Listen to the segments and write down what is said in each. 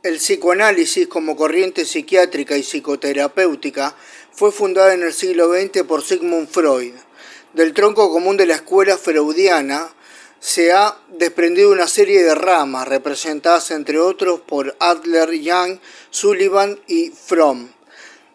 El psicoanálisis como corriente psiquiátrica y psicoterapéutica fue fundada en el siglo XX por Sigmund Freud. Del tronco común de la escuela freudiana se ha desprendido una serie de ramas representadas entre otros por Adler, Jung, Sullivan y Fromm,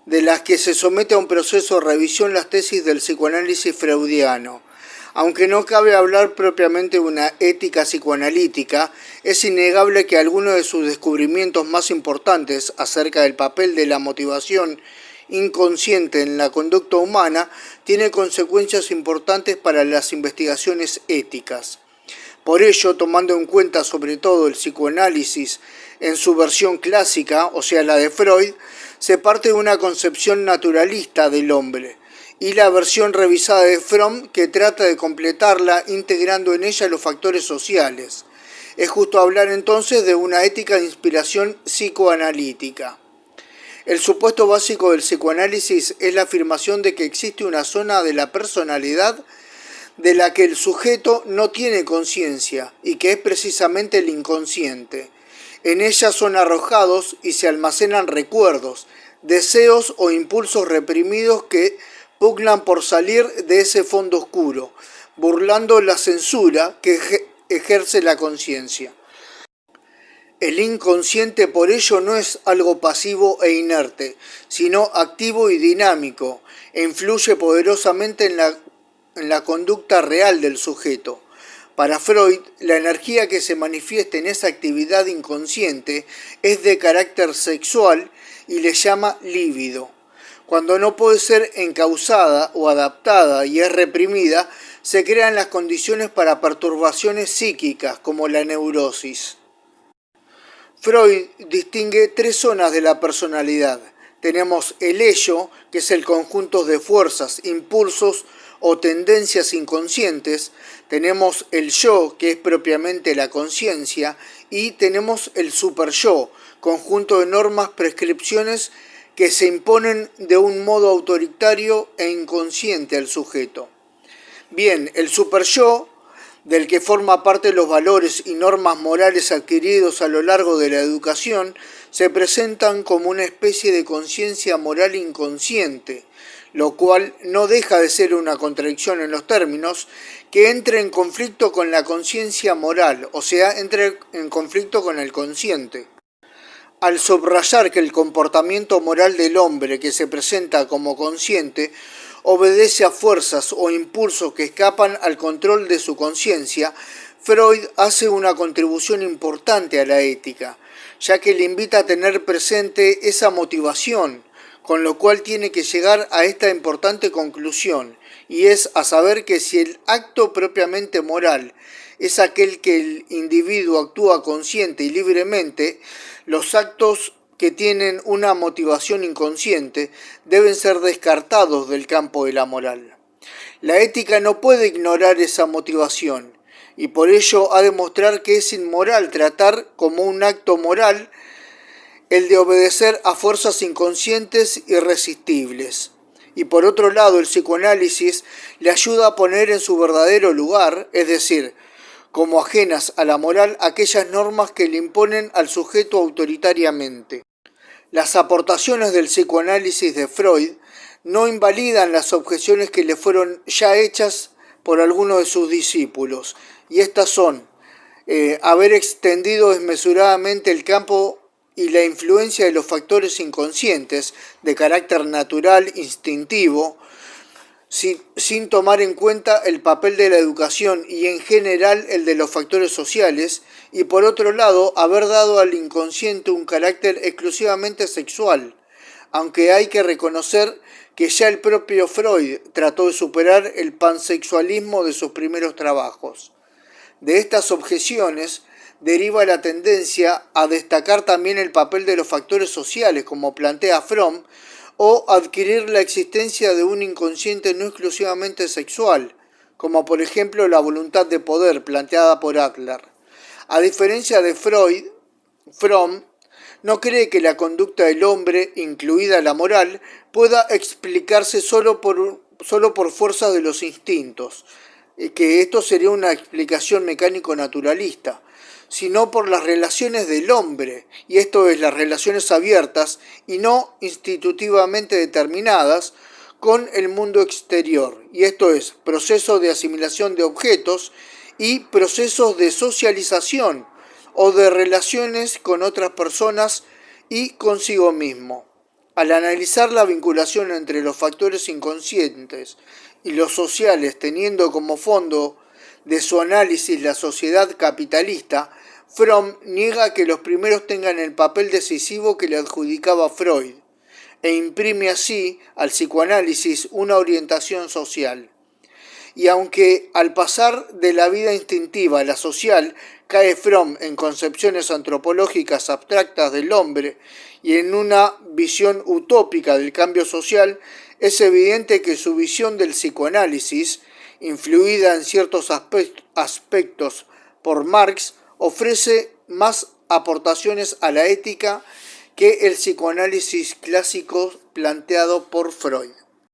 de las que se somete a un proceso de revisión las tesis del psicoanálisis freudiano. Aunque no cabe hablar propiamente de una ética psicoanalítica, es innegable que algunos de sus descubrimientos más importantes acerca del papel de la motivación inconsciente en la conducta humana tiene consecuencias importantes para las investigaciones éticas. Por ello, tomando en cuenta sobre todo el psicoanálisis en su versión clásica, o sea la de Freud, se parte de una concepción naturalista del hombre, y la versión revisada de Fromm que trata de completarla integrando en ella los factores sociales. Es justo hablar entonces de una ética de inspiración psicoanalítica. El supuesto básico del psicoanálisis es la afirmación de que existe una zona de la personalidad de la que el sujeto no tiene conciencia y que es precisamente el inconsciente. En ella son arrojados y se almacenan recuerdos, deseos o impulsos reprimidos que pugnan por salir de ese fondo oscuro, burlando la censura que ejerce la conciencia. El inconsciente por ello no es algo pasivo e inerte, sino activo y dinámico, e influye poderosamente en la conducta real del sujeto. Para Freud, la energía que se manifiesta en esa actividad inconsciente es de carácter sexual y le llama líbido. Cuando no puede ser encauzada o adaptada y es reprimida, se crean las condiciones para perturbaciones psíquicas como la neurosis. Freud distingue tres zonas de la personalidad. Tenemos el ello, que es el conjunto de fuerzas, impulsos o tendencias inconscientes. Tenemos el yo, que es propiamente la conciencia. Y tenemos el superyo, conjunto de normas, prescripciones que se imponen de un modo autoritario e inconsciente al sujeto. Bien, el superyo, del que forma parte los valores y normas morales adquiridos a lo largo de la educación, se presentan como una especie de conciencia moral inconsciente, lo cual no deja de ser una contradicción en los términos, que entra en conflicto con la conciencia moral, o sea, entra en conflicto con el consciente. Al subrayar que el comportamiento moral del hombre que se presenta como consciente obedece a fuerzas o impulsos que escapan al control de su conciencia, Freud hace una contribución importante a la ética, ya que le invita a tener presente esa motivación, con lo cual tiene que llegar a esta importante conclusión, y es a saber que si el acto propiamente moral es aquel que el individuo actúa consciente y libremente, los actos que tienen una motivación inconsciente deben ser descartados del campo de la moral. La ética no puede ignorar esa motivación y por ello ha de mostrar que es inmoral tratar como un acto moral el de obedecer a fuerzas inconscientes irresistibles. Y por otro lado, el psicoanálisis le ayuda a poner en su verdadero lugar, es decir, como ajenas a la moral, aquellas normas que le imponen al sujeto autoritariamente. Las aportaciones del psicoanálisis de Freud no invalidan las objeciones que le fueron ya hechas por algunos de sus discípulos, y estas son haber extendido desmesuradamente el campo y la influencia de los factores inconscientes de carácter natural, instintivo, sin tomar en cuenta el papel de la educación y en general el de los factores sociales, y por otro lado haber dado al inconsciente un carácter exclusivamente sexual, aunque hay que reconocer que ya el propio Freud trató de superar el pansexualismo de sus primeros trabajos. De estas objeciones deriva la tendencia a destacar también el papel de los factores sociales, como plantea Fromm, o adquirir la existencia de un inconsciente no exclusivamente sexual, como por ejemplo la voluntad de poder planteada por Adler. A diferencia de Freud, Fromm no cree que la conducta del hombre, incluida la moral, pueda explicarse solo por fuerza de los instintos, que esto sería una explicación mecánico-naturalista, sino por las relaciones del hombre, y esto es las relaciones abiertas y no institutivamente determinadas con el mundo exterior, y esto es procesos de asimilación de objetos y procesos de socialización o de relaciones con otras personas y consigo mismo. Al analizar la vinculación entre los factores inconscientes y los sociales, teniendo como fondo de su análisis la sociedad capitalista, Fromm niega que los primeros tengan el papel decisivo que le adjudicaba Freud, e imprime así al psicoanálisis una orientación social. Y aunque al pasar de la vida instintiva a la social, cae Fromm en concepciones antropológicas abstractas del hombre y en una visión utópica del cambio social, es evidente que su visión del psicoanálisis, influida en ciertos aspectos por Marx, ofrece más aportaciones a la ética que el psicoanálisis clásico planteado por Freud.